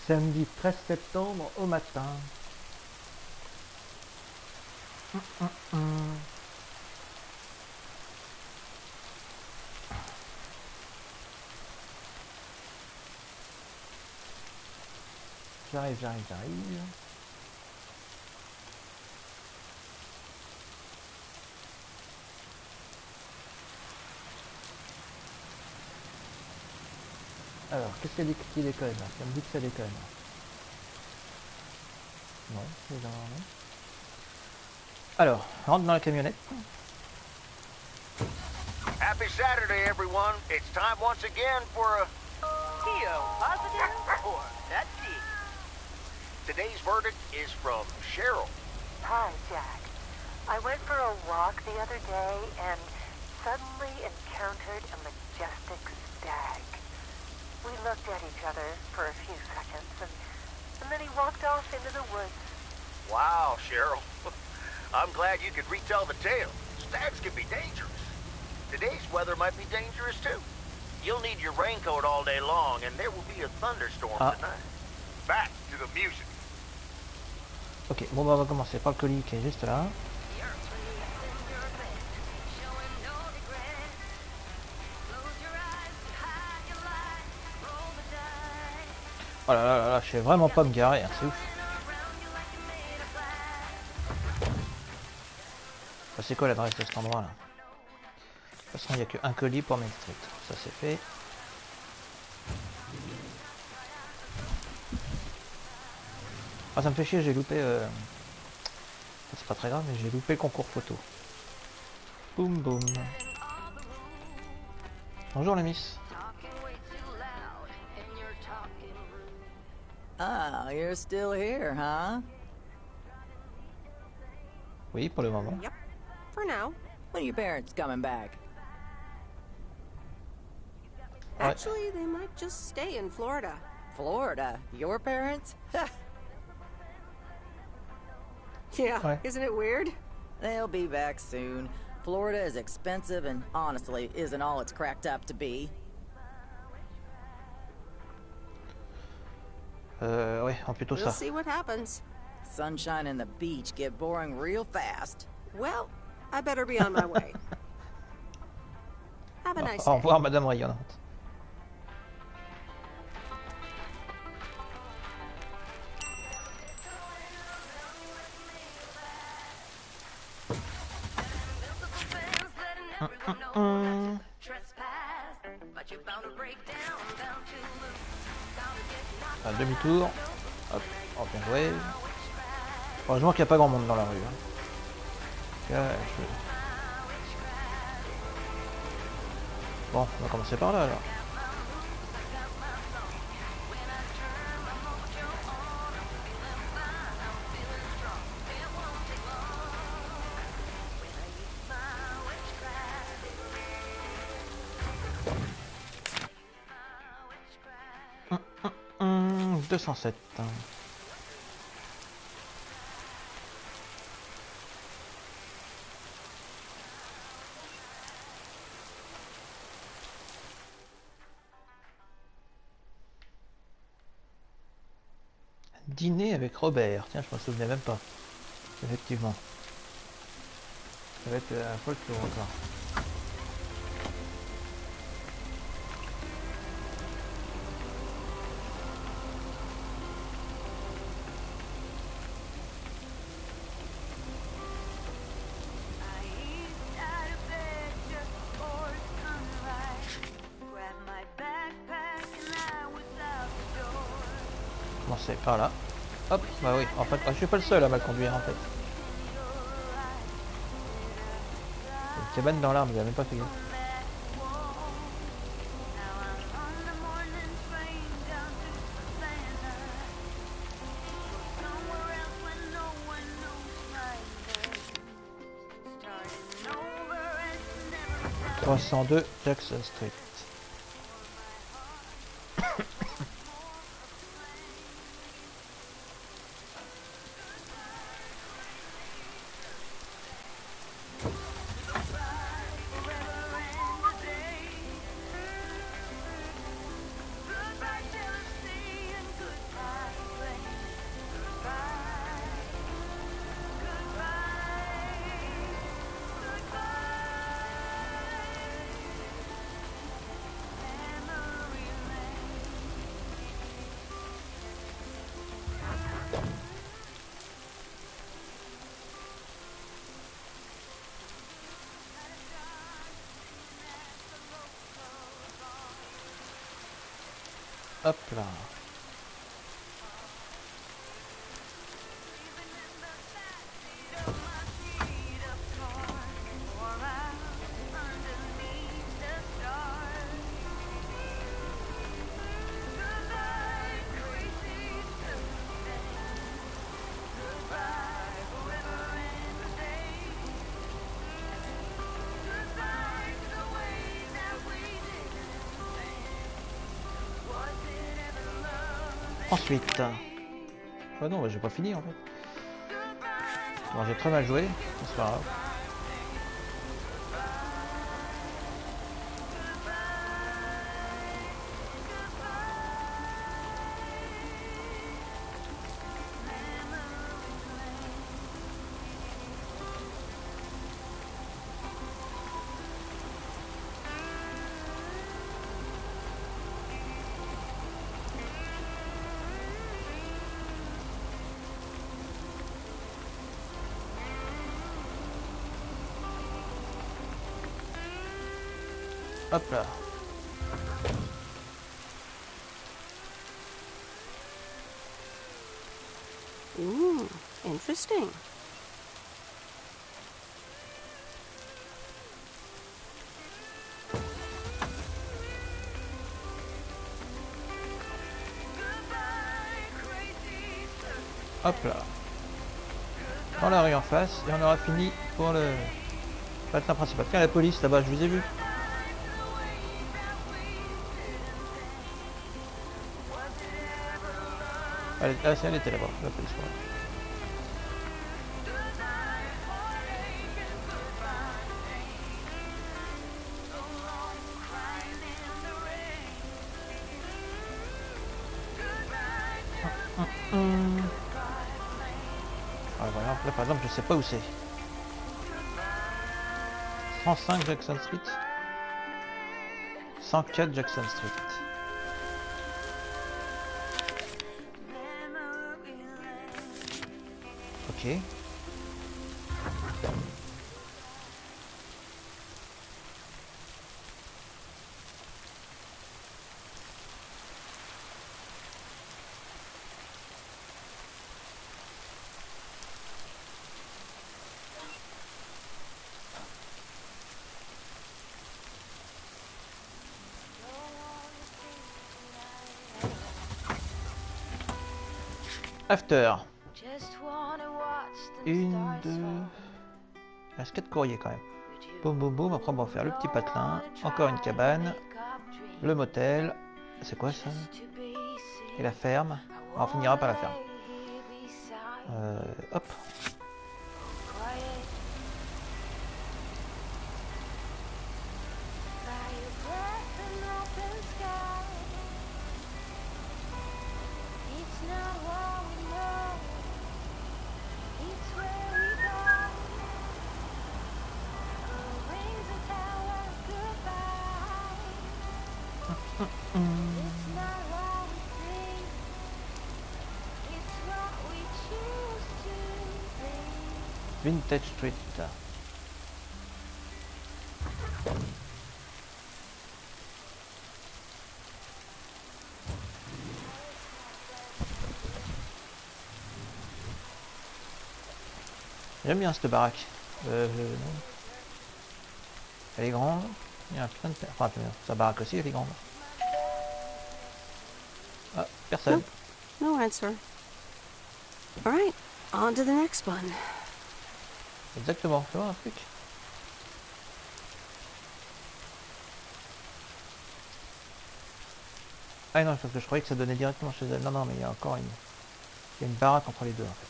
Samedi 13 septembre au matin. J'arrive. Alors, qu'est-ce qu'elle dit qu'il déconne là? Ça me dit que ça déconne. Non, c'est dans... Alors, rentre dans la camionnette. Happy Saturday, everyone. It's time once again for a... Theo, positive or petty? Today's verdict is from Cheryl. Hi, Jack. I went for a walk the other day and suddenly encountered a majestic stag. We looked at each other for a few seconds and then he walked off into the woods. Wow, Cheryl. I'm glad you could retell the tale. Stags can be dangerous. Today's weather might be dangerous too. You'll need your raincoat all day long and there will be a thunderstorm tonight. Back to the music. Ok, bon bah on va commencer par le colis qui est juste là. Oh là là là là, je sais vraiment pas me garer, hein, c'est ouf. Enfin, c'est quoi l'adresse de cet endroit là? De toute façon il n'y a qu'un colis pour Main Street, ça c'est fait. Ah ça me fait chier, j'ai loupé... C'est pas très grave, mais j'ai loupé le concours photo. Boum boum. Bonjour la miss. Ah, you're still here, huh? Oui, pour le moment. Yep, for now. When are your parents coming back? Actually, they might just stay in Florida. Florida? Your parents? Yeah, Ouais. isn't it weird? They'll be back soon. Florida is expensive and honestly isn't all it's cracked up to be. Ouais, en plutôt We'll ça. see what happens. Sunshine and the beach get boring real fast. Well, I better be on my way. Have a nice Au day. revoir madame rayonnante. Un demi-tour. Hop, oh, bien joué. Heureusement qu'il n'y a pas grand monde dans la rue. Hein. Bon, on va commencer par là alors. Hum, 207. Dîner avec Robert. Tiens, je m'en souvenais même pas. Effectivement. Ça va être un folklore encore. Commencer par là. Hop, bah oui, en fait, je suis pas le seul à mal conduire en fait. Une cabane dans l'arbre, j'avais même pas fait gaffe. « 302 Jackson Street. » Hop là. Ensuite, oh non, j'ai pas fini en fait. Bon, j'ai très mal joué, c'est pas grave. Hop là. Ooh, interesting. Hop là. Dans la rue en face, et on aura fini pour le patelin principal. Tiens, la police là-bas, je vous ai vu. Elle était là-bas, la police. Ouais. Ah, voilà. Là par exemple, je sais pas où c'est. 105 Jackson Street. 104 Jackson Street. Ok. After. Une, deux... Il reste 4 courriers quand même. Boum boum boum, après on va faire le petit patelin, encore une cabane, le motel, c'est quoi ça? Et la ferme. On finira par la ferme. Hop. Vintage Street. J'aime bien cette baraque. Non. Elle est grande. Il y a plein de... Enfin, sa baraque aussi, elle est grande. Ah, personne. No answer. All right, on to the next one. Exactement, fais voir un truc. Ah non, parce que je croyais que ça donnait directement chez elle. Non, non, mais il y a encore une... Il y a une baraque entre les deux en fait.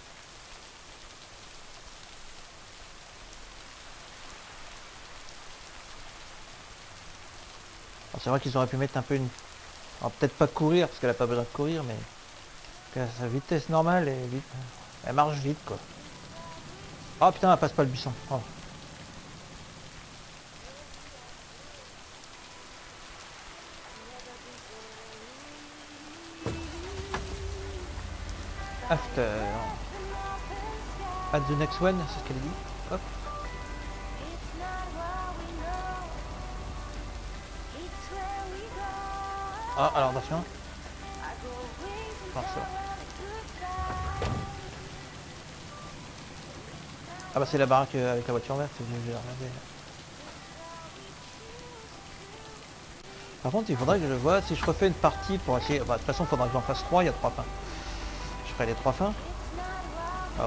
C'est vrai qu'ils auraient pu mettre un peu une... Alors peut-être pas courir, parce qu'elle a pas besoin de courir, mais... Que sa vitesse normale est vite... Elle marche vite quoi. Oh putain, elle passe pas le buisson. Oh. After. At the next one, c'est ce qu'elle dit. Hop. Ah, alors attention. ça. Ah bah c'est la baraque avec la voiture verte, j'ai regardé. Par contre, il faudrait que je vois si je refais une partie pour essayer. Bah, de toute façon, il faudra que j'en fasse 3, il y a 3 fins. Je ferai les 3 fins.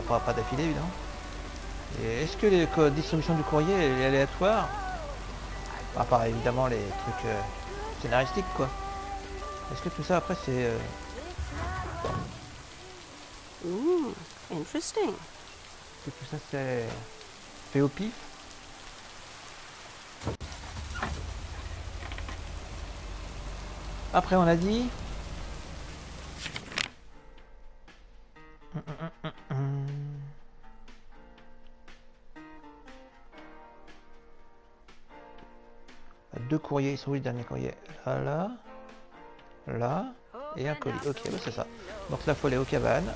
Pas d'affilée, évidemment. Et est-ce que les distributions du courrier est aléatoire? À part évidemment les trucs scénaristiques, quoi. Est-ce que tout ça après c'est. Interesting. Est-ce que tout ça c'est fait au pif? Après on a dit. Deux courriers, ils sont où les derniers courriers? Là, et un colis. Ok, bah c'est ça. Donc là, faut aller aux cabanes.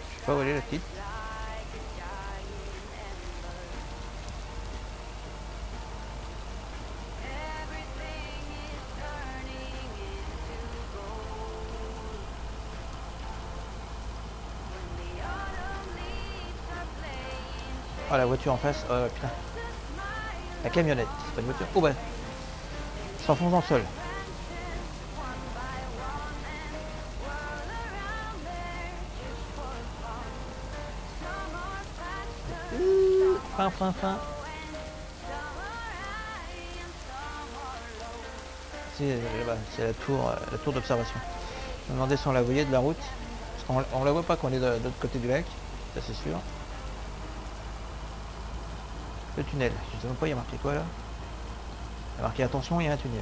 Je sais pas où elle est la petite. Oh la voiture en face, oh putain. La camionnette, c'est pas une voiture. Oh bah, s'enfonce dans le sol. Frein. C'est la tour d'observation. Je me demandais si on la voyait de la route. Parce qu'on la voit pas quand on est de l'autre côté du lac, ça c'est sûr. Le tunnel, je sais même pas, il y a marqué quoi là? Il y a marqué attention, il y a un tunnel.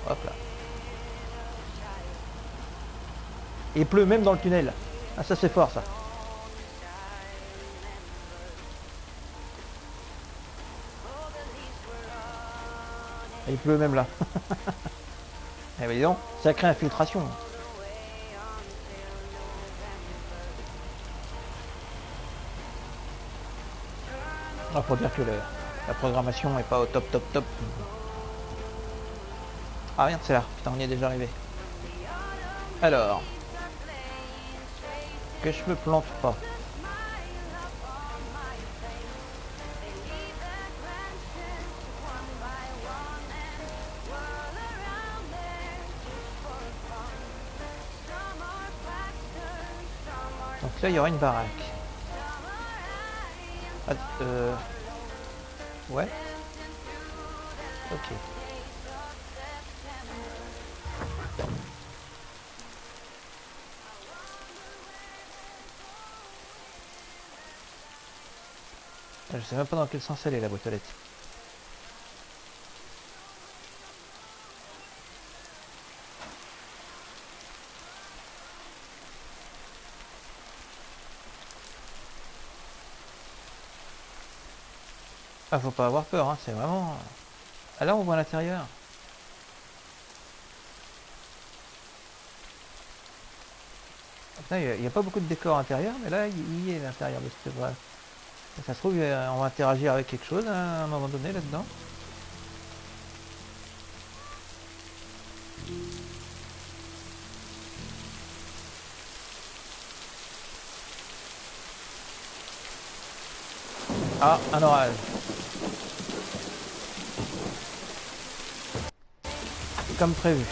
Hop là. Et il pleut même dans le tunnel. Ah ça c'est fort ça. Et il pleut même là. Eh ben dis donc, sacrée infiltration. Il faut dire que la programmation est pas au top. Ah merde, c'est là. Putain, on y est déjà arrivé. Alors. Que je me plante pas. Donc là, il y aura une baraque. Ah, ouais. Ok. Je sais même pas dans quel sens elle est la boîte aux lettres. Ah, faut pas avoir peur, hein, c'est vraiment... Ah là, on voit l'intérieur. Il n'y a pas beaucoup de décor intérieur, mais là, il y est l'intérieur de cette œuvre. Ça se trouve, on va interagir avec quelque chose à un moment donné là-dedans. Ah, un orage. Comme prévu.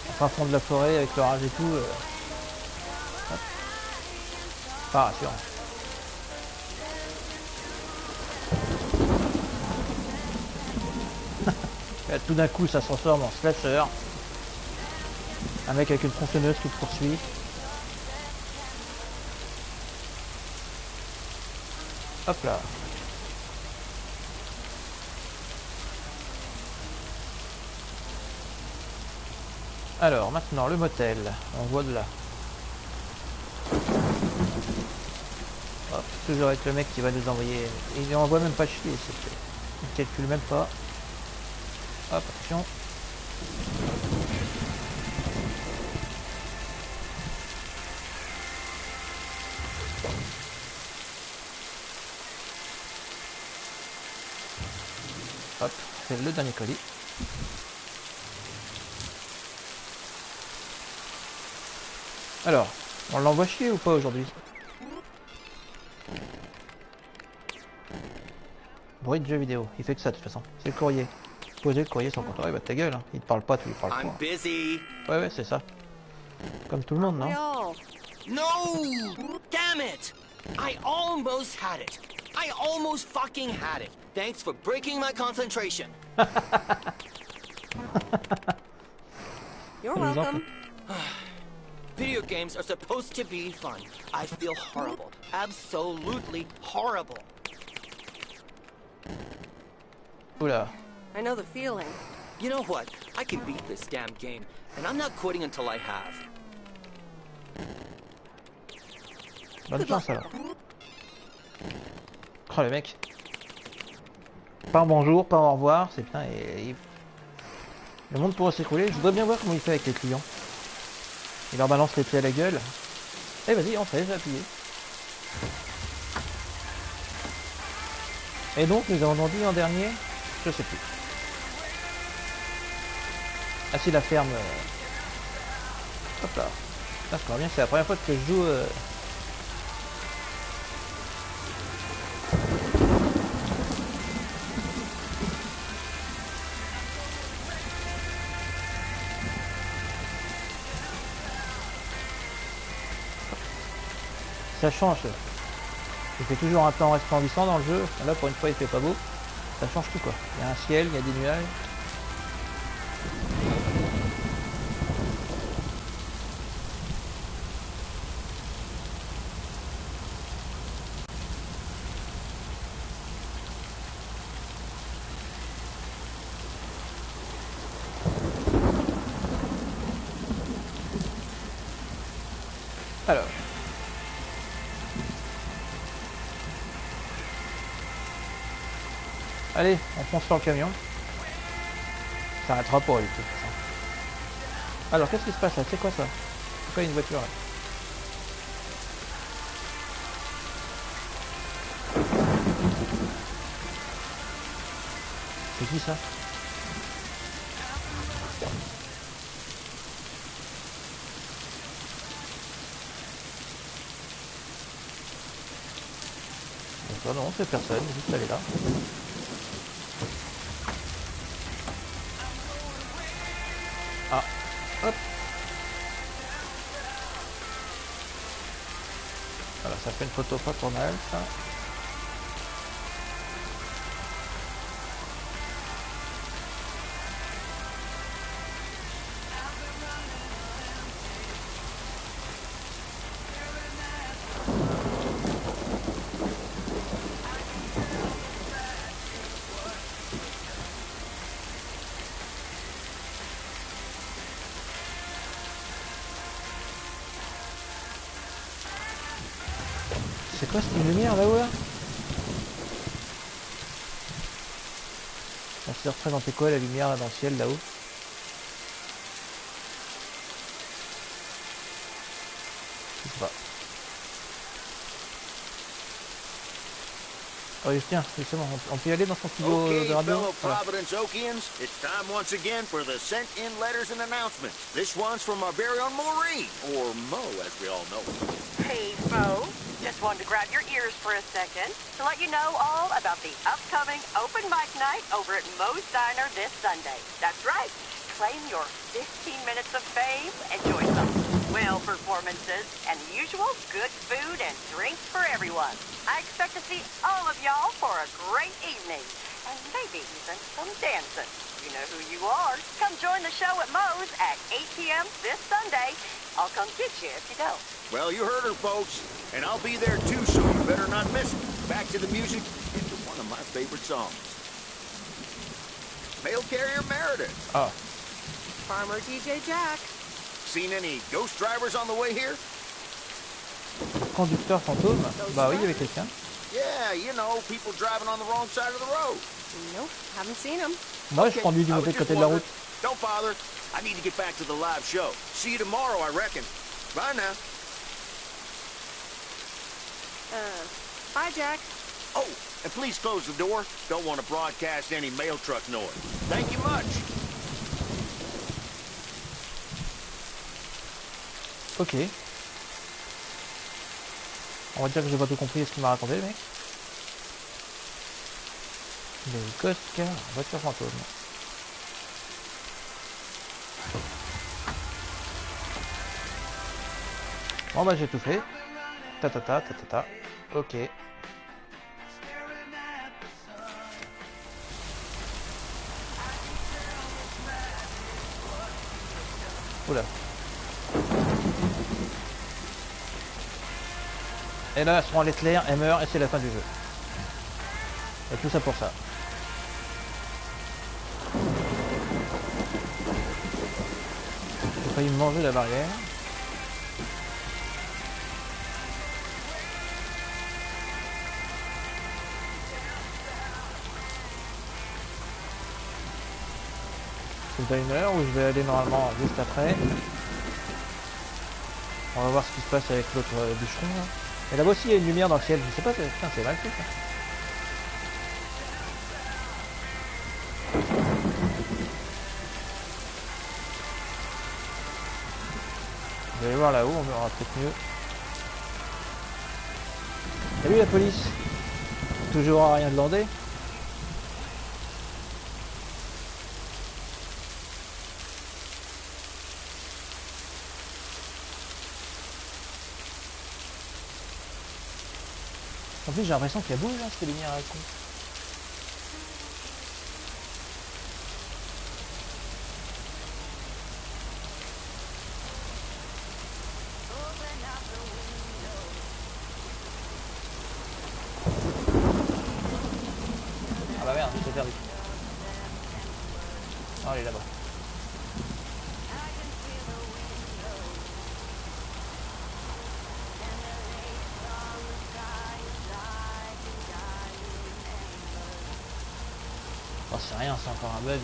Enfin, fond de la forêt avec l'orage et tout. Pas rassurant. Et tout d'un coup, ça se transforme en slasher. Un mec avec une tronçonneuse qui te poursuit. Hop là. Alors, maintenant, le motel. On voit de là. Hop, toujours avec le mec qui va nous envoyer. Il n'envoie même pas chier, c'est. Il calcule même pas. Hop, attention. Hop, c'est le dernier colis. Alors, on l'envoie chier ou pas aujourd'hui? Bruit de jeu vidéo, il fait que ça de toute façon. C'est le courrier. Poser le courrier sans compte. Ouais, bah ta gueule, hein. Il te parle pas, tu lui parles pas. Ouais, ouais, c'est ça. Comme tout le monde, non? No! Damn it! I almost had it. I almost fucking had it. Thanks for breaking my concentration. You're welcome. Video games are supposed to be fun. I feel horrible. Absolutely horrible. Oula. I know the feeling. You know what? I can beat this damn game, and I'm not quitting until I have. Bonne chance alors. Oh le mec. Pas un bonjour, pas un au revoir, c'est bien et... Le monde pourrait s'écrouler. Je voudrais bien voir comment il fait avec les clients. Il leur balance les pieds à la gueule. Eh vas-y, entrez, j'ai appuyé. Et donc, nous avons dit en dernier, je sais plus. Ah si, la ferme... Hop là. D'accord, bien, c'est la première fois que je joue... Ça change. Il fait toujours un temps resplendissant dans le jeu. Là, pour une fois, il fait pas beau. Ça change tout, quoi. Il y a un ciel, il y a des nuages. Alors. Allez, on fonce sur le camion. Ça n'arrêtera pas, lui, de toute façon. Alors, qu'est-ce qui se passe là? C'est quoi ça? Pourquoi il y a une voiture là? C'est qui ça? D'accord, non, c'est personne, juste elle est là. Ah, hop. Voilà, ça fait une photo pas trop mal, ça. C'est quoi cette lumière là-haut là? Ça se représenter quoi la lumière là dans le ciel là-haut? Je sais pas. Oh tiens, justement, on peut y aller dans son studio de radio. Fellow Voilà. Providence Okians, it's time once again for the sent-in letters and announcements. This one's from our very own Maureen, or Mo as we all know. Hey, Mo. Just wanted to grab your ears for a second to let you know all about the upcoming open mic night over at Mo's Diner this Sunday. That's right. Claim your 15 minutes of fame. Enjoy some swell performances and the usual good food and drinks for everyone. I expect to see all of y'all for a great evening and maybe even some dancing. You know who you are. Come join the show at Mo's at 8 p.m. this Sunday. I'll come get you if you don't. Well, you heard her, folks, and I'll be there too, so you better not miss it. Back to the music and to one of my favorite songs. Mail Carrier Meredith. Ah, Farmer DJ Jack. Seen any ghost drivers on the way here? conducteur fantôme. Bah oui, il y avait quelqu'un. Yeah, you know, people driving on the wrong side of the road. Nope, haven't seen him. Moi, je conduis du I was mauvais just côté de la route. wondering. Don't bother. I need to get back to the live show. See you tomorrow, I reckon. Bye now. Bye, Jack. Oh, and please close the door. Don't want to broadcast any mail truck noise. Thank you much. Ok. On va dire que j'ai pas tout compris ce qu'il m'a raconté, le mec. Le Ghost Car, voiture fantôme. Bon bah j'ai tout fait. Ta ta ta ta ta ta. Ok. Oula. Et là, elle se rend à l'éclair, elle meurt et c'est la fin du jeu. Et tout ça pour ça. J'ai failli me manger la barrière. C'est le timer où je vais aller normalement juste après. On va voir ce qui se passe avec l'autre bûcheron là. Et là-bas aussi il y a une lumière dans le ciel, je sais pas, putain c'est mal fait ça. Je vais aller voir là-haut, on verra peut-être mieux. Salut la police. Toujours à rien demander. En plus j'ai l'impression qu'il y a bouge hein, cette lumière à la con. Ah bah merde, j'ai perdu. Oh, elle est là-bas. Oh, c'est rien, c'est encore un bug.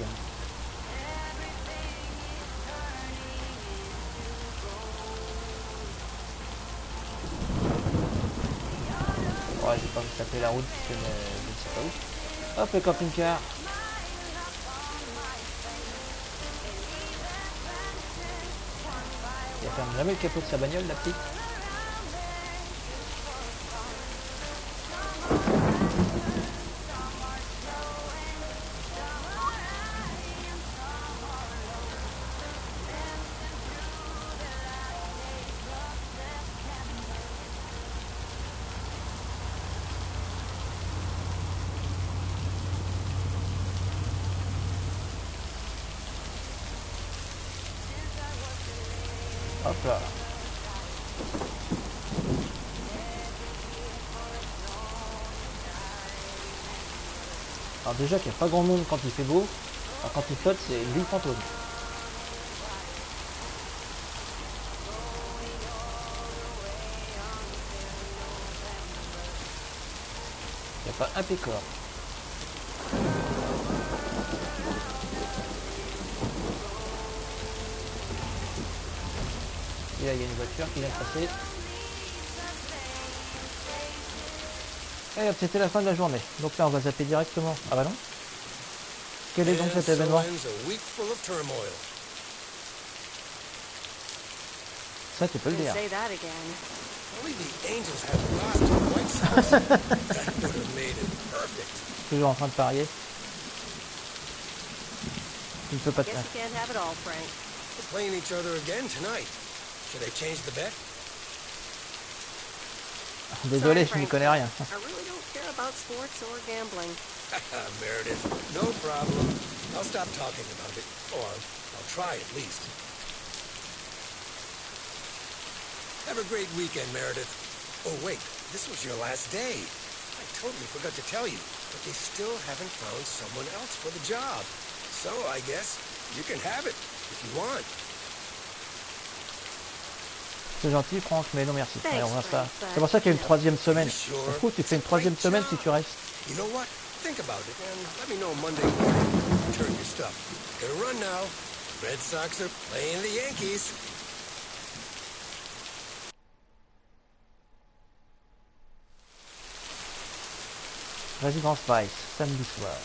Ouais, j'ai pas me taper la route parce que je ne sais pas où. Hop, le camping-car. Elle ferme jamais le capot de sa bagnole, la petite. Hop là. Alors déjà qu'il n'y a pas grand monde quand il fait beau. Alors quand il flotte, c'est une ville fantôme. Il n'y a pas un pécor. Et là il y a une voiture qui vient de passer. Et hop, c'était la fin de la journée. Donc là on va zapper directement. Ah bah non. Quel est donc cet événement? Ça tu peux le dire. Toujours en train de parier. Tu ne peux pas te faire. Désolé, je n'y connais rien. Meredith, no problem. I'll stop talking about it, or I'll try at least. Have a great weekend, Meredith. Oh wait, this was your last day. I totally forgot to tell you, but they still haven't found someone else for the job. So I guess you can have it if you want. C'est gentil, Franck, mais non merci. Thanks, Allez, on voit ça. Frank, C'est pour ça qu'il y a une troisième semaine. Sure. Ça se trouve, tu fais une troisième semaine si tu restes. You know what? Think about it and let me know Monday morning. Return your stuff. Gotta run now. Red Sox are playing the Yankees. Résidence Vice, samedi soir.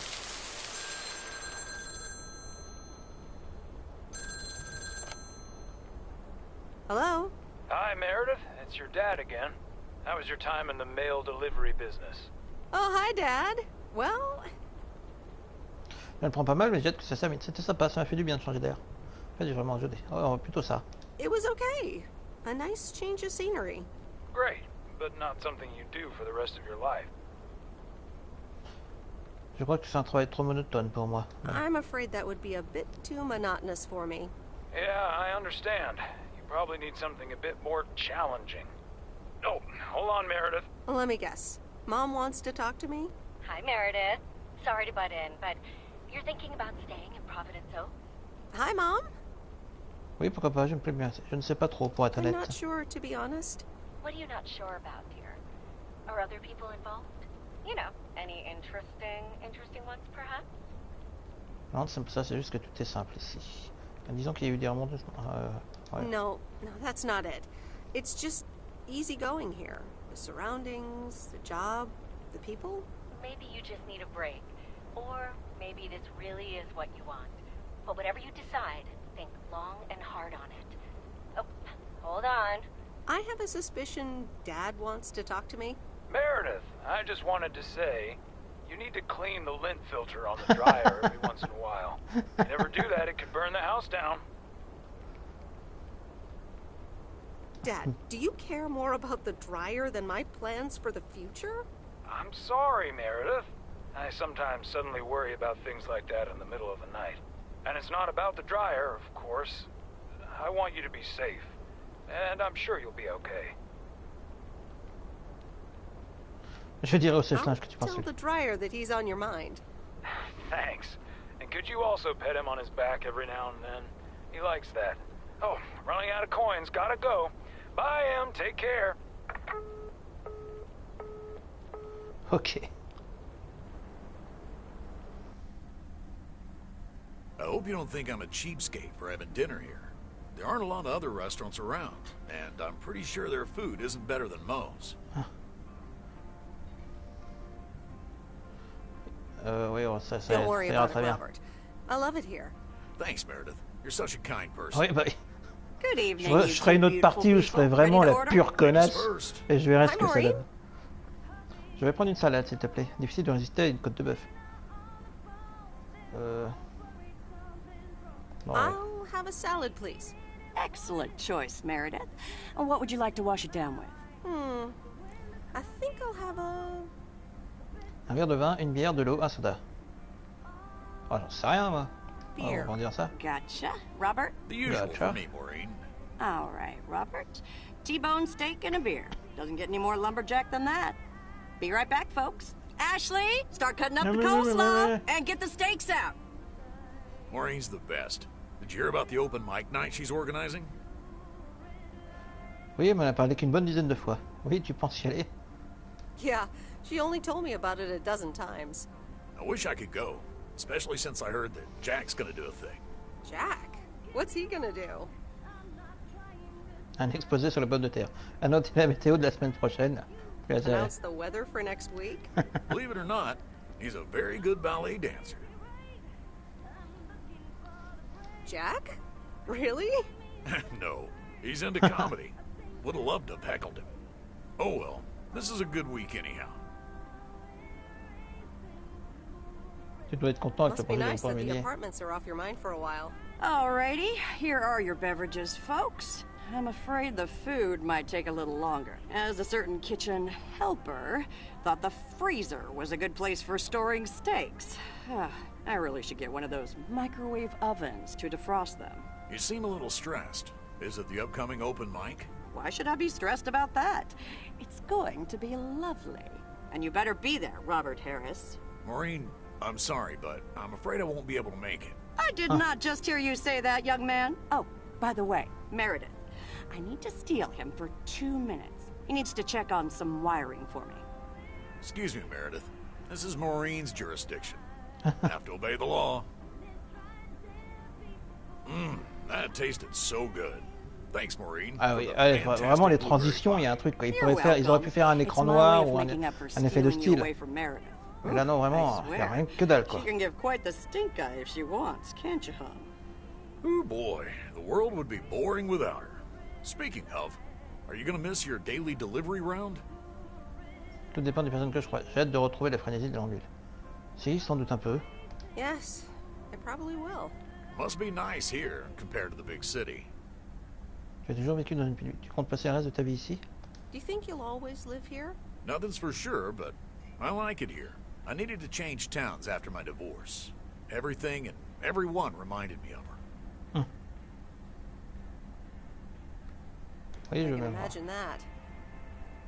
Hello? Hi, Meredith. It's your dad again. How was your time in the mail delivery business? Oh, hi, Dad. Well, Elle prend pas mal, mais j'ai hâte que ça s'amène. C'était sympa, ça m'a fait du bien de changer d'air. En fait, j'ai vraiment envie. Oh, plutôt ça. it was okay. A nice change of scenery. Great, but not something you do for the rest of your life. Je crois que c'est un travail trop monotone pour moi. I'm afraid that would be a bit too monotonous for me. Yeah, I understand. You probably need something a bit more challenging. Oh, hold on, Meredith. Let me guess. Mom wants to talk to me? Hi, Meredith. Sorry to butt in, but you're thinking about staying in Providence Oak? Hi, Mom. Oui, pourquoi pas, je me plais bien. Je ne sais pas trop, pour être I'm honnête. not sure, to be honest. What are you not sure about, dear? Are other people involved? You know, any interesting ones, perhaps? Non, ça, c'est juste que tout est simple ici. Disons qu'il y a eu des remontées. Ouais. No, that's not it. It's just easygoing here. The surroundings, the job, the people. Maybe you just need a break. Or maybe this really is what you want. But whatever you decide, think long and hard on it. Oh, hold on. I have a suspicion Dad wants to talk to me. Meredith, I just wanted to say, you need to clean the lint filter on the dryer every once in a while. If you never do that, it could burn the house down. Dad, do you care more about the dryer than my plans for the future? I'm sorry, Meredith. I sometimes suddenly worry about things like that in the middle of the night. And it's not about the dryer, of course. I want you to be safe. And I'm sure you'll be okay. Je dirais au sèche-linge que tu I'll penses. tell the dryer that he's on your mind. Thanks. And could you also pet him on his back every now and then? He likes that. Oh, running out of coins. Gotta go. Bye, Em. Take care. Ok. I hope you don't think I'm a cheapskate for having dinner here. There aren't a lot of other restaurants around, and I'm pretty sure their food isn't better than Moe's. Oui, ça Don't worry ira about très it, bien. Robert. I love it here. Thanks, Meredith. You're such a kind person. Oui, bah, Good evening. je ferai une autre partie où je ferai vraiment la pure connasse et je verrai ce que ça donne. Je vais prendre une salade, s'il te plaît. Difficile de résister à une côte de bœuf. Non, ouais. I'll have a salad, please. Excellent choice, Meredith. And what would you like to wash it down with? I think I'll have a... Un verre de vin, une bière, de l'eau, un soda. Oh, j'en sais rien, moi. Oh, Beer. on va dire ça. Gotcha. Robert? The usual Gotcha. for me, Maureen. All right, Robert. T-bone steak and a beer. Doesn't get any more lumberjack than that. Be right back, folks. Ashley, start cutting up the coleslaw and get the steaks out. Maureen's the best. Did you hear about the open mic night she's organizing? Oui, elle m'en a parlé qu'une bonne dizaine de fois. Oui, tu penses y aller? Yeah, she only told me about it a dozen times. I wish I could go, especially since I heard that Jack's gonna do a thing. Jack? What's he gonna do? Un exposé sur la pomme de terre. Annoter la météo de la semaine prochaine. Announce the weather for next week? Believe it or not, he's a very good ballet dancer. Jack? Really? No, he's into comedy. Would have loved to have heckled him. Oh well, this is a good week anyhow. Tu dois être content avec le Must be projet nice de that the premier. apartments are off your mind for a while. Alrighty, here are your beverages, folks. I'm afraid the food might take a little longer, as a certain kitchen helper thought the freezer was a good place for storing steaks. I really should get one of those microwave ovens to defrost them. You seem a little stressed. Is it the upcoming open mic? Why should I be stressed about that? It's going to be lovely. And you better be there, Robert Harris. Maureen, I'm sorry, but I'm afraid I won't be able to make it. I did not just hear you say that, young man. Oh, by the way, Meredith, I need to steal him for 2 minutes. He needs to check on some wiring for me. Excuse me, Meredith. This is Maureen's jurisdiction. Have to obey the law. That tasted so good. Thanks, Maureen. Ah oui, vraiment les transitions, il y a un truc quoi. Ils auraient pu faire un écran noir ou un effet de style. Mais là non, vraiment, il n'y a rien que dalle quoi. She can give quite the stink eye if she wants, can't you, hon? Oh boy, the world would be boring without her. Speaking of, are you gonna miss your daily delivery round? Tout dépend des personnes que je croise. J'ai hâte de retrouver la frénésie de l'ambule. Si, sans doute un peu. Yes, I probably will. Must be nice here compared to the big city. Tu as toujours vécu dans une pilule. Tu comptes passer le reste de ta vie ici? Do you think you'll always live here? Nothing's for sure, but I like it here. I needed to change towns after my divorce. Everything and everyone reminded me of her. Oui, je I can vais imagine that.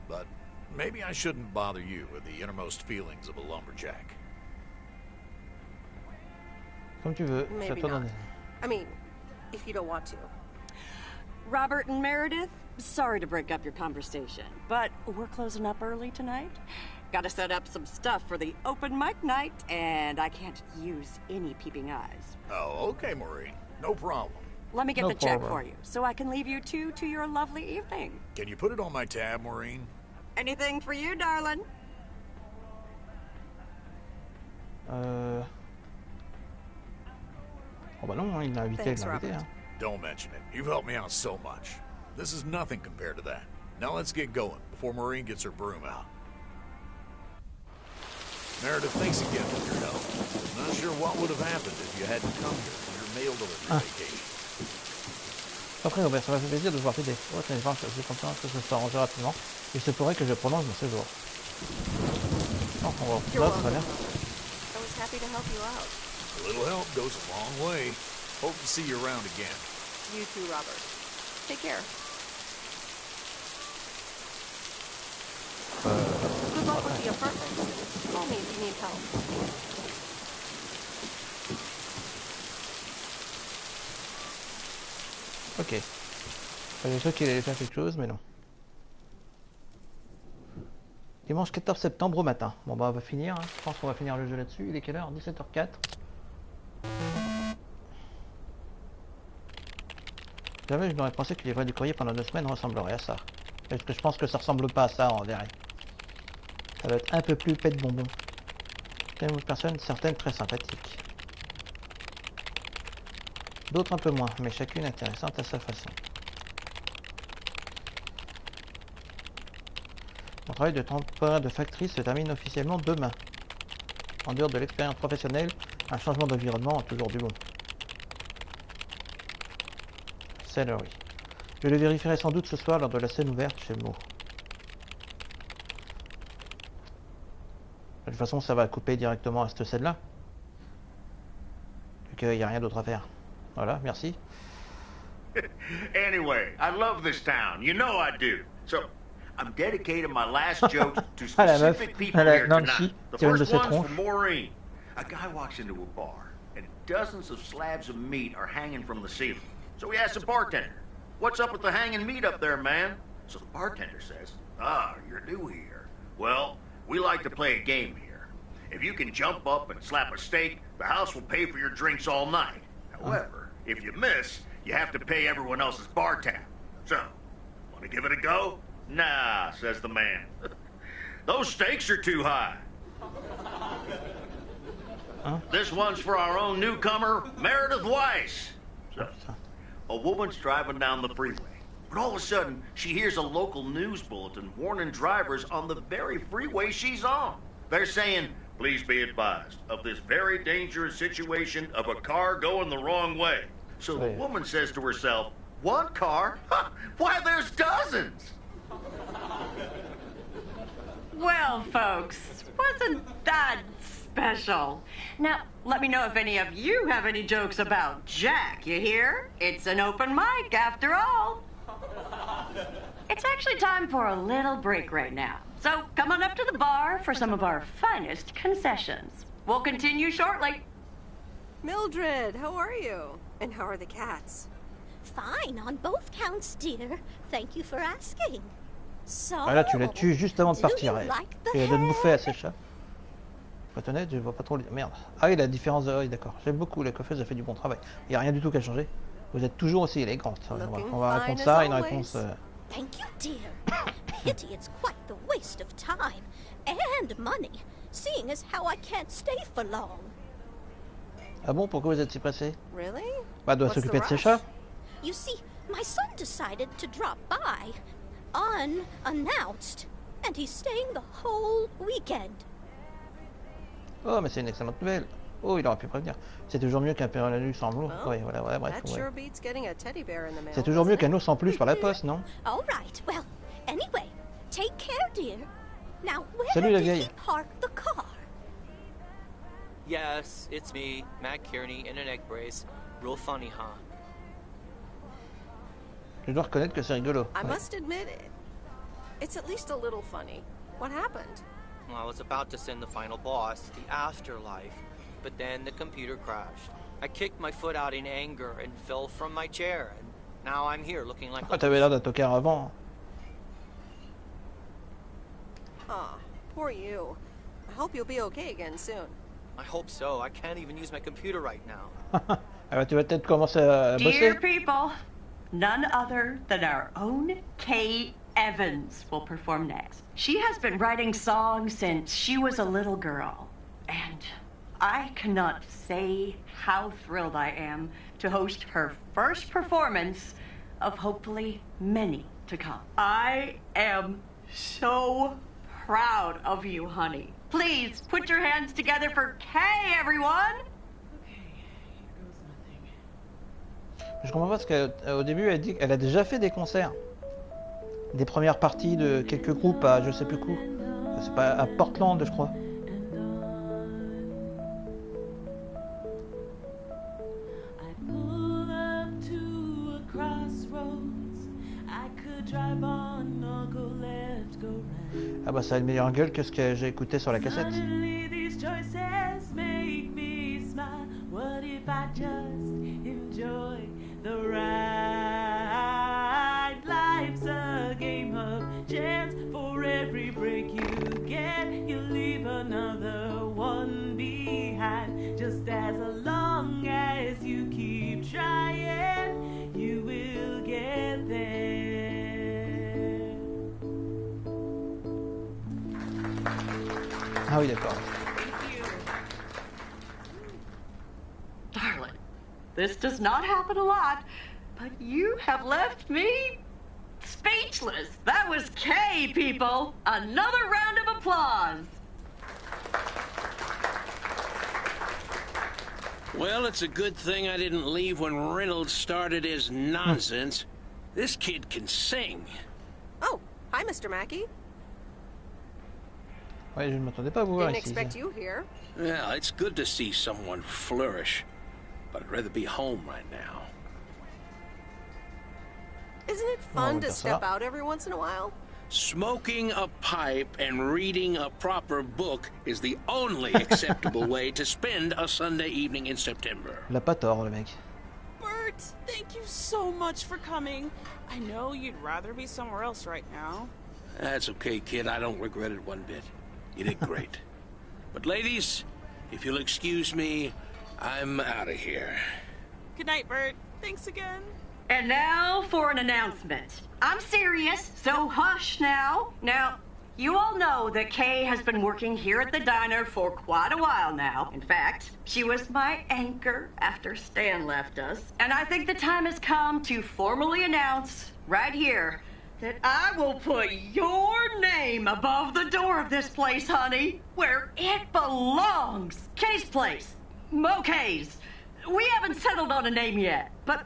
But maybe I shouldn't bother you with the innermost feelings of a lumberjack. Comme tu veux. Maybe not. I mean, if you don't want to. Robert and Meredith, sorry to break up your conversation, but we're closing up early tonight. Gotta set up some stuff for the open mic night, and I can't use any peeping eyes. Oh, okay, Maureen. No problem. Let me get the check for you, so I can leave you two to your lovely evening. Can you put it on my tab, Maureen? Anything for you, darling? Oh bah non, il l'a invité, hein. Don't mention it. You've helped me out so much. This is nothing compared to that. Now let's get going before Maureen gets her broom out. Meredith, thanks again for your help. Not sure what would have happened if you hadn't come here for your mail delivery vacation. Après, Robert, ça m'a fait plaisir de vous voir t'aider. Oh, tenez, je suis content que ça soit arrangé rapidement. Il se pourrait que je prolonge mon séjour. Oh, on va voir, ça va bien. I was happy to help you out. A little help goes a long way. Hope to see you around again. You too, Robert. Take care. Good luck with the apartment. Call me if you need help. Ok. J'avais cru qu'il allait faire quelque chose, mais non. Dimanche 14 septembre au matin. Bon bah on va finir, hein. Je pense qu'on va finir le jeu là-dessus. Il est quelle heure? 17h04. Jamais je n'aurais pensé que les livrer du courrier pendant 2 semaines ressemblerait à ça. Parce que je pense que ça ressemble pas à ça en vrai. Ça va être un peu plus pète bonbon. Telle personne, certaines très sympathiques. D'autres un peu moins, mais chacune intéressante à sa façon. Mon travail de temporaire de factrice se termine officiellement demain. En dehors de l'expérience professionnelle, un changement d'environnement a toujours du bon. Salary. Je le vérifierai sans doute ce soir lors de la scène ouverte chez Mo. De toute façon, ça va couper directement à cette scène-là. Vu qu'il n'y a rien d'autre à faire. Voilà, merci. Anyway, I love this town. You know I do. So, I'm dedicating my last jokes to specific people here tonight. The first one's for Maureen. A guy walks into a bar, and dozens of slabs of meat are hanging from the ceiling. So he asks the bartender, "What's up with the hanging meat up there, man?" So the bartender says, "Ah, you're new here. Well, we like to play a game here. If you can jump up and slap a steak, the house will pay for your drinks all night. However, if you miss, you have to pay everyone else's bar tab. So, want to give it a go?" "Nah," says the man. "Those stakes are too high." This one's for our own newcomer, Meredith Weiss. So, a woman's driving down the freeway, but all of a sudden, she hears a local news bulletin warning drivers on the very freeway she's on. They're saying, "Please be advised of this very dangerous situation of a car going the wrong way." So the woman says to herself, "One car? Why, there's dozens!" Well, folks, wasn't that special? Now, let me know if any of you have any jokes about Jack, you hear? It's an open mic, after all. It's actually time for a little break right now. So come on up to the bar for some of our finest concessions. We'll continue shortly. Mildred, how are you? And how are the cats? Fine on both counts, dear. Thank you for asking. So, Ah là, tu la tues juste avant de partir. do you like the Tu lui donnes hair? bouffer à ces chats. Pour être honnête, je vois pas trop les... Merde. Ah oui, la différence de... Oui, d'accord. J'aime beaucoup, la coiffeuse a fait du bon travail. Il n'y a rien du tout qu'à changer. Vous êtes toujours aussi élégante. On va répondre ça, une réponse... Thank you, dear. Pity it's quite the waste of time and money, seeing as how I can't stay for long. Ah bon, pourquoi vous êtes si pressé? Really? Bah, elle doit What's the s'occuper de ses rush? chats. You see, my son decided to drop by, unannounced, and he's staying the whole weekend. Oh, mais c'est une excellente nouvelle. Oh, il aurait pu prévenir. C'est toujours mieux qu'un Pérolus en velours. Well, Oui, voilà, ouais, bref. That Ouais. sure beats getting a teddy bear in the mail. C'est toujours mieux doesn't qu'un it? ours en plus par la poste, non? All right, well, anyway, take care, dear. Now, where Salut, la did vieille. he park the car? Yes, it's me, Matt Kearney, in an egg brace. Real funny, huh? Je dois reconnaître que c'est rigolo. I Ouais. must admit it. It's at least a little funny. What happened? Well, I was about to send the final boss to the afterlife, but then the computer crashed. I kicked my foot out in anger and fell from my chair, and now I'm here looking like Ah, t'avais l'air d'un tocard avant. Aw, poor you. I hope you'll be okay again soon. I hope so. I can't even use my computer right now. Alors tu vas peut-être commencer à Dear bosser. people, none other than our own Kay Evans will perform next. She has been writing songs since she was a little girl, and I cannot say how thrilled I am to host her first performance of hopefully many to come. I am so proud of you, honey. Please put your hands together for Kay, everyone. Je comprends pas parce qu'au début elle dit qu'elle a déjà fait des concerts. Des premières parties de quelques groupes à je sais plus où. C'est pas à Portland, je crois. Ah bah ça a une meilleure gueule que ce que j'ai écouté sur la cassette. Ah oui, d'accord. Darling, this does not happen a lot, but you have left me speechless. That was Kay, people. Another round of applause. Well, it's a good thing I didn't leave when Reynolds started his nonsense. This kid can sing. Oh, hi, Mr. Mackey. Ouais, je ne m'attendais pas à vous voir Didn't ici. expect you here. Yeah, it's good to see someone flourish, but I'd rather be home right now. Isn't it fun to step out every once in a while? Smoking a pipe and reading a proper book is the only acceptable way to spend a Sunday evening in September. Il a pas tort, le mec. Bert, thank you so much for coming. I know you'd rather be somewhere else right now. That's okay, kid. I don't regret it one bit. You did great. But ladies, if you'll excuse me, I'm out of here. Good night, Bert. Thanks again. And now for an announcement. I'm serious, so hush now. Now, you all know that Kay has been working here at the diner for quite a while now. In fact, she was my anchor after Stan left us. And I think the time has come to formally announce, right here, that I will put your name above the door of this place, honey, where it belongs. Kay's place. Mo Kay's. We haven't settled on a name yet, but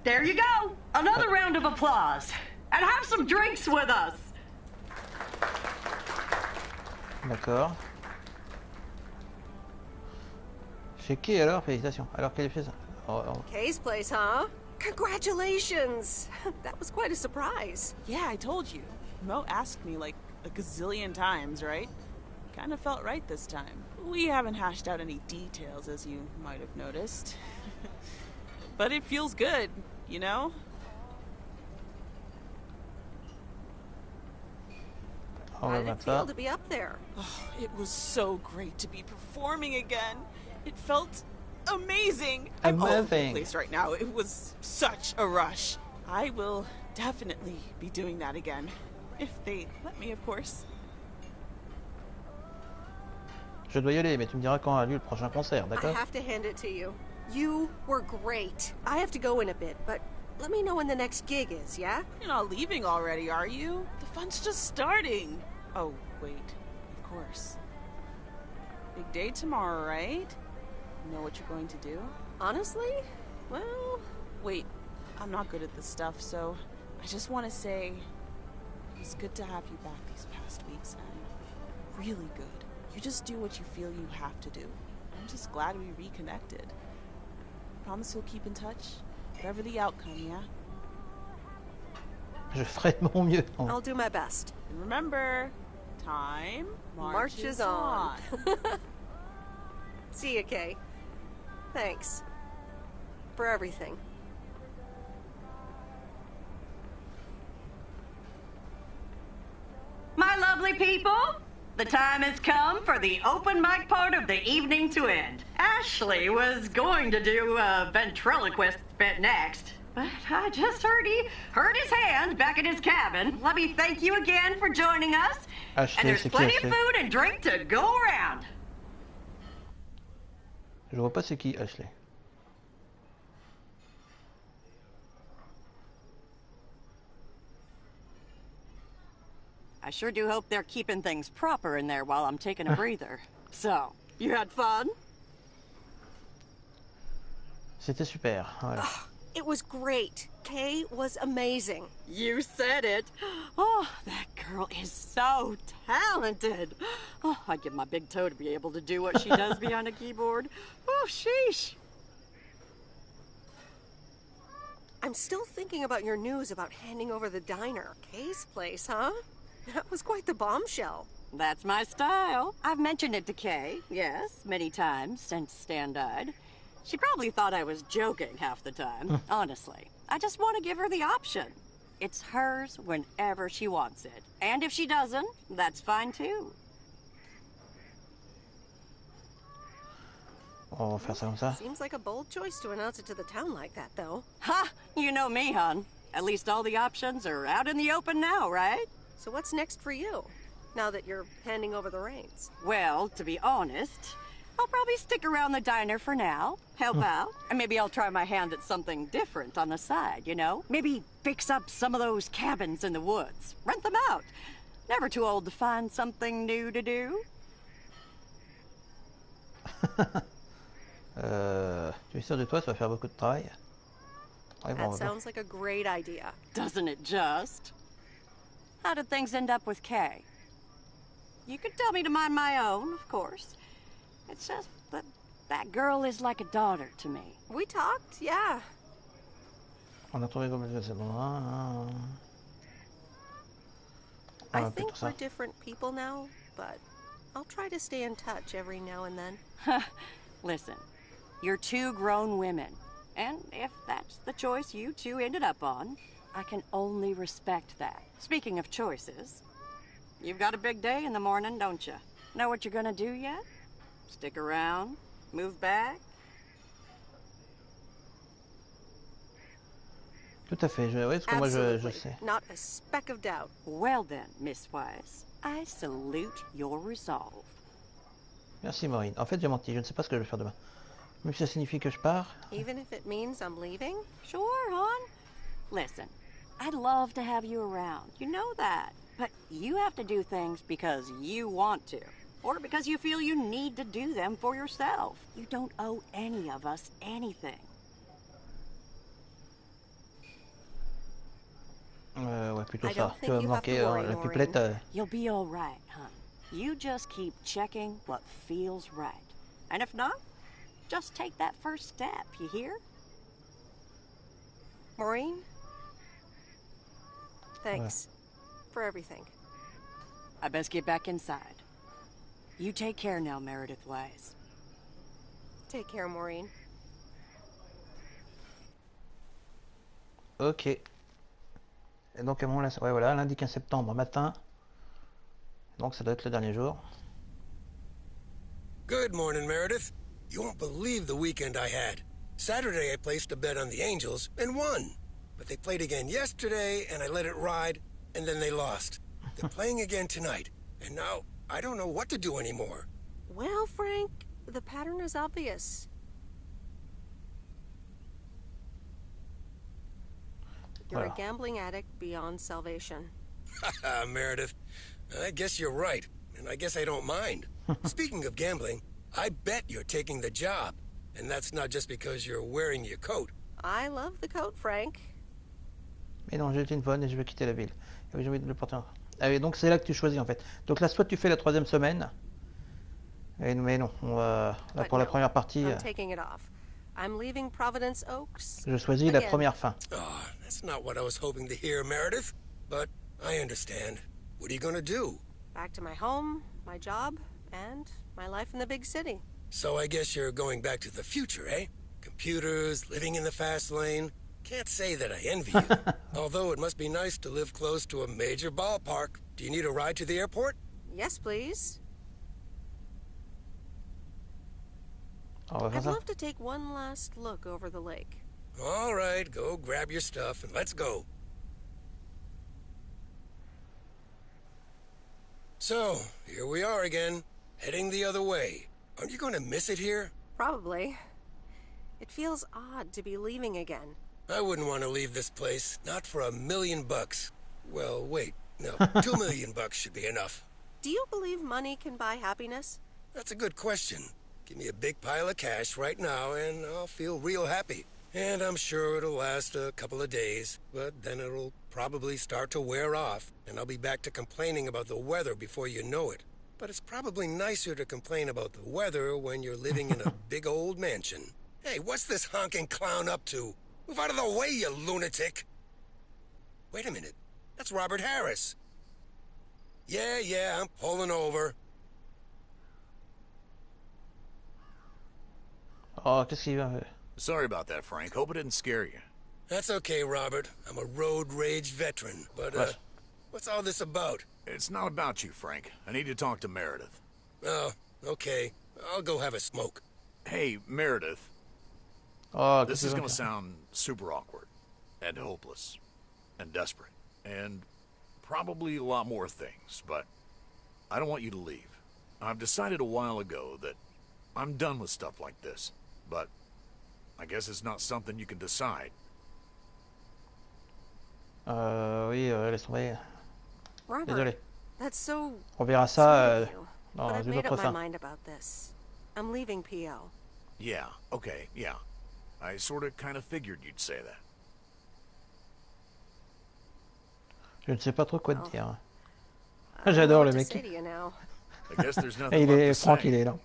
there you go. Another round of applause. And have some drinks with us. D'accord. Chez qui alors? Félicitations. Alors quelle est fait ça? Kay's place, huh? Congratulations! That was quite a surprise. Yeah, I told you. Mo asked me like a gazillion times, right? Kind of felt right this time. We haven't hashed out any details, as you might have noticed. But it feels good. you know? How did it feel to be up there? Oh, it was so great to be performing again. It felt amazing. I'm all over the place right now. It was such a rush. I will definitely be doing that again. If they let me, of course. Je dois y aller, mais tu me diras quand a lieu le prochain concert, I d'accord? have to hand it to you. You were great. I have to go in a bit, but let me know when the next gig is, yeah? You're not leaving already, are you? The fun's just starting. Oh, wait. Of course. Big day tomorrow, right? You know what you're going to do? Honestly? Well... Wait, I'm not good at this stuff, so I just want to say it was good to have you back these past weeks, and really good. You just do what you feel you have to do. I'm just glad we reconnected. Promise we'll keep in touch, whatever the outcome, yeah? Je ferai de mon mieux. I'll do my best. And remember, time marches on. See ya, Kay. Thanks. For everything. My lovely people, the time has come for the open mic part of the evening to end. Ashley was going to do a ventriloquist bit next, but I just heard he hurt his hand back in his cabin. Let me thank you again for joining us. Ashley, and there's plenty of food and drink to go around. Je vois pas c'est qui Ashley. I sure do hope they're keeping things proper in there while I'm taking a breather. So, you had fun? C'était super. Voilà. It was great. Kay was amazing. You said it. Oh, that girl is so talented. Oh, I'd give my big toe to be able to do what she does behind a keyboard. Oh, sheesh. I'm still thinking about your news about handing over the diner. Kay's place, huh? That was quite the bombshell. That's my style. I've mentioned it to Kay, yes, many times since Stan died. She probably thought I was joking half the time, honestly. I just want to give her the option. It's hers whenever she wants it. And if she doesn't, that's fine too. On va faire ça comme ça. Seems like a bold choice to announce it to the town like that, though. Ha! You know me, hon. At least all the options are out in the open now, right? So what's next for you, now that you're handing over the reins? Well, to be honest, I'll probably stick around the diner for now, help out, and maybe I'll try my hand at something different on the side, you know? Maybe fix up some of those cabins in the woods, rent them out. Never too old to find something new to do. Tu es sûr de toi, ça va faire beaucoup de travail. Ouais, bon, That sounds like a great idea. Doesn't it just? How did things end up with Kay? You could tell me to mind my own, of course. It's just that that girl is like a daughter to me. We talked, yeah. On a trouvé comme c'est bon. I think we're different people now, but I'll try to stay in touch every now and then. Listen, you're two grown women, and if that's the choice you two ended up on, I can only respect that. Speaking of choices, you've got a big day in the morning, don't you? Know what you're gonna do yet? Stick around? Move back? Tout à fait. Oui, parce que moi je sais. Not a speck of doubt. Well then, Miss Wise, I salute your resolve. Merci Maureen. En fait, j'ai menti. Je ne sais pas ce que je vais faire demain. Même si ça signifie que je pars. Even if it means I'm leaving? Sure, hon. Listen, I'd love to have you around. You know that. But you have to do things because you want to. Or because you feel you need to do them for yourself. You don't owe any of us anything. Ouais, plutôt ça. Tu vas me manquer la pipelette. You'll be all right, hon. You just keep checking what feels right. And if not, just take that first step, you hear? Maureen? Thanks for everything. I best get back inside. You take care now, Meredith Wise. Take care, Maureen. Ok. Et donc à mon là, ouais, voilà, lundi 15 septembre matin. Donc ça doit être le dernier jour. Good morning, Meredith. You won't believe the weekend I had. Saturday I placed a bet on the Angels and won. But they played again yesterday and I let it ride and then they lost. They're playing again tonight. And now I don't know what to do anymore. Well, Frank, the pattern is obvious. You're a gambling addict beyond salvation. Haha, Meredith. I guess you're right, and I guess I don't mind. Speaking of gambling, I bet you're taking the job. And that's not just because you're wearing your coat. I love the coat, Frank. Mais non, j'ai été une bonne et je veux quitter la ville. Et oui, j'ai envie de le porter. Ah oui, donc c'est là que tu choisis en fait. Donc là, soit tu fais la 3e semaine. Et, mais non, on va, là pour la première partie, I'm taking it off. I'm leaving Providence Oaks. je choisis la première fin. Oh, that's not what I was hoping to hear, Meredith. But I understand. What are you gonna do? Back to my home, my job, and my life in the big city. So I guess you're going back to the future, eh? Computers, living in the fast lane. Can't say that I envy you. Although it must be nice to live close to a major ballpark. Do you need a ride to the airport? Yes, please. Oh, I'd love to take one last look over the lake. All right, go grab your stuff and let's go. So, here we are again, heading the other way. Aren't you going to miss it here? Probably. It feels odd to be leaving again. I wouldn't want to leave this place, not for $1 million. Well, wait, no, $2 million should be enough. Do you believe money can buy happiness? That's a good question. Give me a big pile of cash right now and I'll feel real happy. And I'm sure it'll last a couple of days, but then it'll probably start to wear off, and I'll be back to complaining about the weather before you know it. But it's probably nicer to complain about the weather when you're living in a big old mansion. Hey, what's this honking clown up to? Move out of the way, you lunatic! Wait a minute. That's Robert Harris. Yeah, I'm pulling over. Oh, qu'est-ce qu'il va? Sorry about that, Frank. Hope it didn't scare you. That's okay, Robert. I'm a road rage veteran. But, what's all this about? It's not about you, Frank. I need to talk to Meredith. Oh, okay. I'll go have a smoke. Hey, Meredith. Oh, this is gonna sound super awkward, and hopeless, and desperate, and probably a lot more things, but I don't want you to leave. I've decided a while ago that I'm done with stuff like this, but I guess it's not something you can decide. Oui, laisse tomber. Robert, Désolé. that's so On verra ça but I've dans une made autre up my fin. mind about this. I'm leaving PO. Yeah, okay, yeah. I sorta kinda figured you'd say that. Je ne sais pas trop quoi te dire. I don't know J'adore what le to mec. say to you now. I guess there's Et nothing il left est to Franck, il say. est là.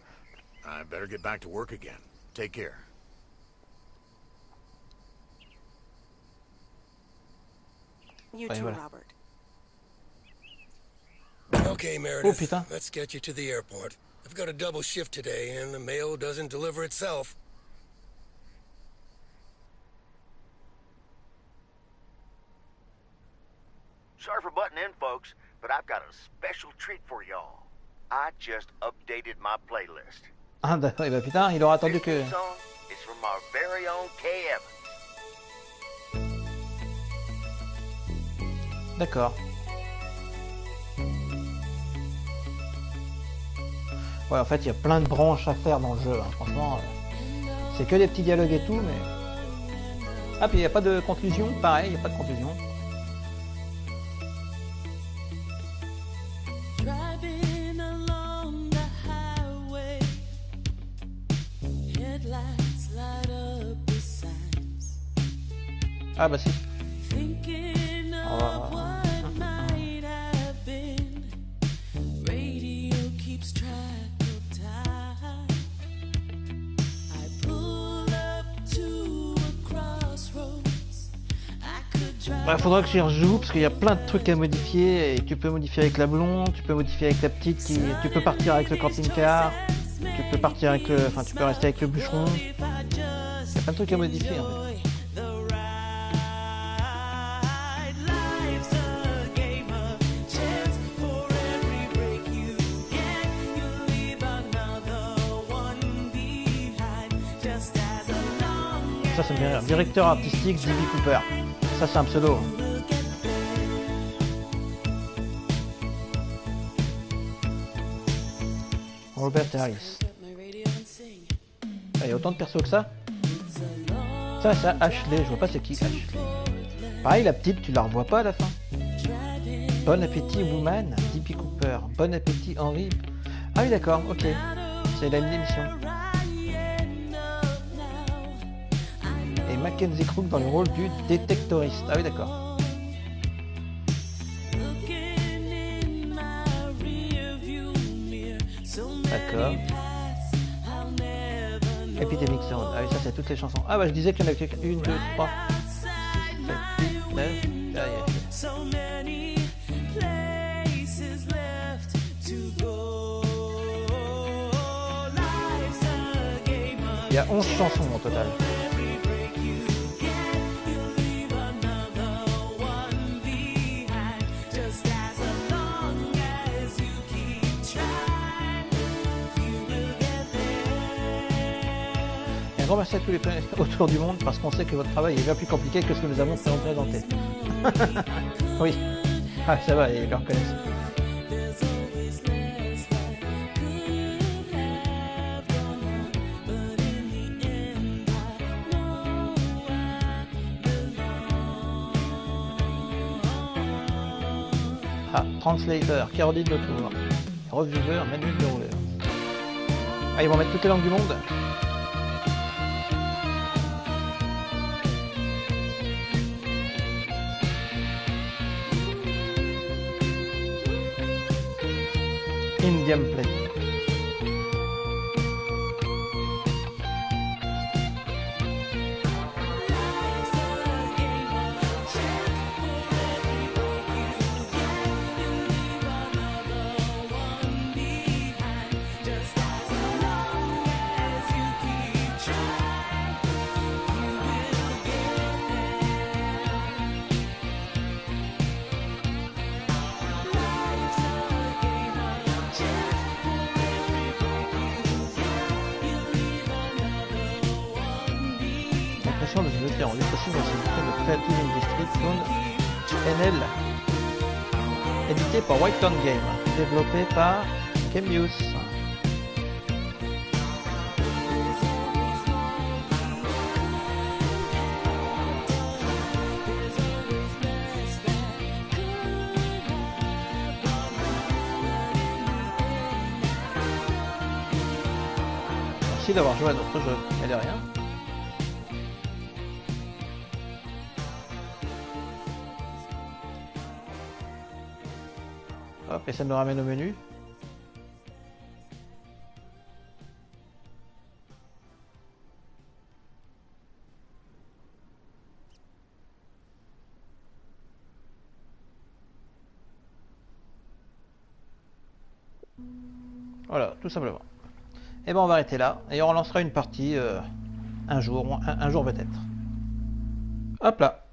I better get back to work again. Take care. You Ouais, too, voilà. Robert. Okay, Meredith, putain. let's get you to the airport. I've got a double shift today, and the mail doesn't deliver itself. Sorry for butting in, folks, but I've got a special treat for y'all. I just updated my playlist. Ah d'accord, et bah putain, il aura attendu que... This song is from our very own Kay Evans. D'accord. Ouais, en fait, il y a plein de branches à faire dans le jeu, hein. Franchement. C'est que des petits dialogues et tout, mais... Ah, puis il n'y a pas de conclusion, pareil, il n'y a pas de conclusion. Driving along the highway, headlights light up the signs. Ah bah si. Thinking of what might have been. Radio keeps track of time. I pulled up to a crossroads. I could drive. Bah, faudra que j'y rejoue parce qu'il y a plein de trucs à modifier et tu peux modifier avec la blonde, tu peux modifier avec la petite, tu peux partir avec le camping-car, tu peux partir avec le, enfin tu peux rester avec le bûcheron. Il y a plein de trucs à modifier en fait. ça me fait rire. Directeur artistique D.B. Cooper. Ça c'est un pseudo. Robert Harris. Ah, il y a autant de persos que ça. Ça c'est Ashley, je vois pas c'est qui Ashley. Pareil la petite, tu la revois pas à la fin. Bon appétit Woman, D.B. Cooper. Bon appétit Henry. Ah oui d'accord, ok. C'est la même émission. Et Mackenzie Crook dans le rôle du détectoriste. Ah oui d'accord. D'accord. Epidemic Sound. Ah oui ça c'est toutes les chansons. Ah bah je disais qu'il y en avait 1, 2, 3, 6, 7, 8, 9. Ah, yeah. Il y a 11 chansons au total. Et un grand merci à tous les planètes autour du monde parce qu'on sait que votre travail est bien plus compliqué que ce que nous avons présenté. Oui. Ah ça va, ils le reconnaissent. Ah, translator, Caroline de Tour. Reviewer, Manuel de Rouleur. Ah, ils vont mettre toutes les langues du monde. Indian Play. Dans une autre en lieu possible dans une film de Creative Industry NL, édité par Whitehorn Game, développé par Chemius. Merci d'avoir joué à notre jeu, et de rien. Hop, et ça nous ramène au menu. Voilà, tout simplement. Et ben on va arrêter là, et on lancera une partie un jour peut-être. Hop là.